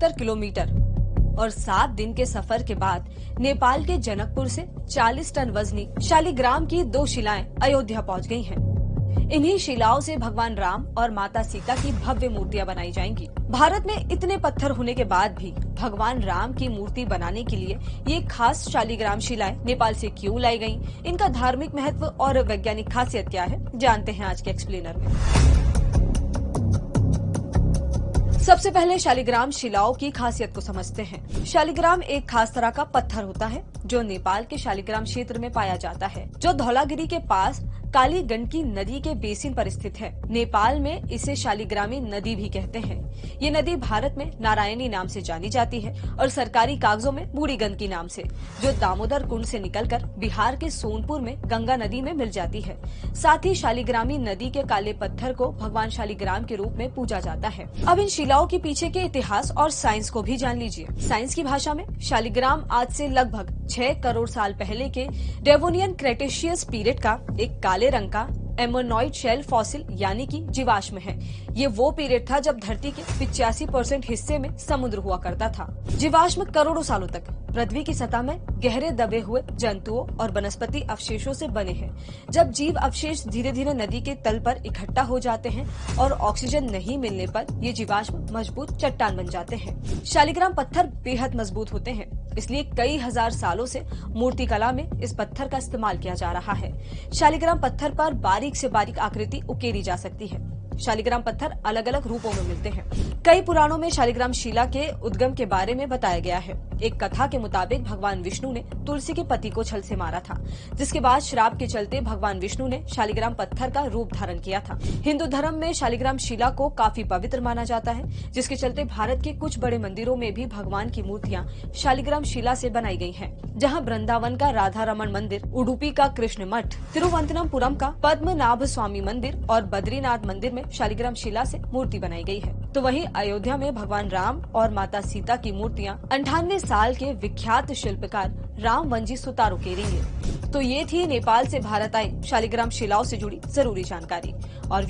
70 kilometre और 7 दिन के सफर के बाद नेपाल के जनकपुर से 40 टन वजनी शालिग्राम की 2 शिलाएं अयोध्या पहुंच गई हैं। इन्हीं शिलाओं से भगवान राम और माता सीता की भव्य मूर्तियां बनाई जाएंगी। भारत में इतने पत्थर होने के बाद भी भगवान राम की मूर्ति बनाने के लिए ये खास शालिग्राम शिलाएं नेपाल से क्यों लाई गईं? इनका धार्मिक महत्व और वैज्ञानिक खासियत क्या है, जानते हैं आज के एक्सप्लेनर में। सबसे पहले शालिग्राम शिलाओं की खासियत को समझते हैं। शालिग्राम एक खास तरह का पत्थर होता है जो नेपाल के शालिग्राम क्षेत्र में पाया जाता है, जो धौलागिरी के पास काली गंडकी नदी के बेसिन पर स्थित है। नेपाल में इसे शालिग्रामी नदी भी कहते हैं। ये नदी भारत में नारायणी नाम से जानी जाती है और सरकारी कागजों में बूढ़ी गंडकी नाम से, जो दामोदर कुंड से निकलकर बिहार के सोनपुर में गंगा नदी में मिल जाती है। साथ ही शालिग्रामी नदी के काले पत्थर को भगवान शालिग्राम के रूप में पूजा जाता है। अब इन शिलाओं के पीछे के इतिहास और साइंस को भी जान लीजिए। साइंस की भाषा में शालिग्राम आज से लगभग 6 करोड़ साल पहले के डेवोनियन क्रेटेशियस पीरियड का एक काले रंग का एमोनॉइड शेल फॉसिल यानी कि जीवाश्म है। ये वो पीरियड था जब धरती के 85% हिस्से में समुद्र हुआ करता था। जीवाश्म करोड़ों सालों तक पृथ्वी की सतह में गहरे दबे हुए जंतुओं और वनस्पति अवशेषों से बने हैं। जब जीव अवशेष धीरे धीरे नदी के तल पर इकट्ठा हो जाते हैं और ऑक्सीजन नहीं मिलने पर ये जीवाश्म मजबूत चट्टान बन जाते हैं। शालिग्राम पत्थर बेहद मजबूत होते हैं, इसलिए कई हजार सालों से मूर्तिकला में इस पत्थर का इस्तेमाल किया जा रहा है। शालिग्राम पत्थर पर बारीक से बारीक आकृति उकेरी जा सकती है। शालिग्राम पत्थर अलग अलग रूपों में मिलते हैं। कई पुराणों में शालिग्राम शिला के उद्गम के बारे में बताया गया है। एक कथा के मुताबिक भगवान विष्णु ने तुलसी के पति को छल से मारा था, जिसके बाद श्राप के चलते भगवान विष्णु ने शालिग्राम पत्थर का रूप धारण किया था। हिंदू धर्म में शालिग्राम शिला को काफी पवित्र माना जाता है, जिसके चलते भारत के कुछ बड़े मंदिरों में भी भगवान की मूर्तियां शालिग्राम शिला से बनाई गई हैं। जहां वृंदावन का राधा रमन मंदिर, उडुपी का कृष्ण मठ, तिरुवनंतपुरम का पद्मनाभ स्वामी मंदिर और बद्रीनाथ मंदिर में शालिग्राम शिला से मूर्ति बनाई गई है। तो वहीं अयोध्या में भगवान राम और माता सीता की मूर्तियां 98 साल के विख्यात शिल्पकार राम वंजी सुतार उकेरेंगे। तो ये थी नेपाल से भारत आई शालिग्राम शिलाओं से जुड़ी जरूरी जानकारी। और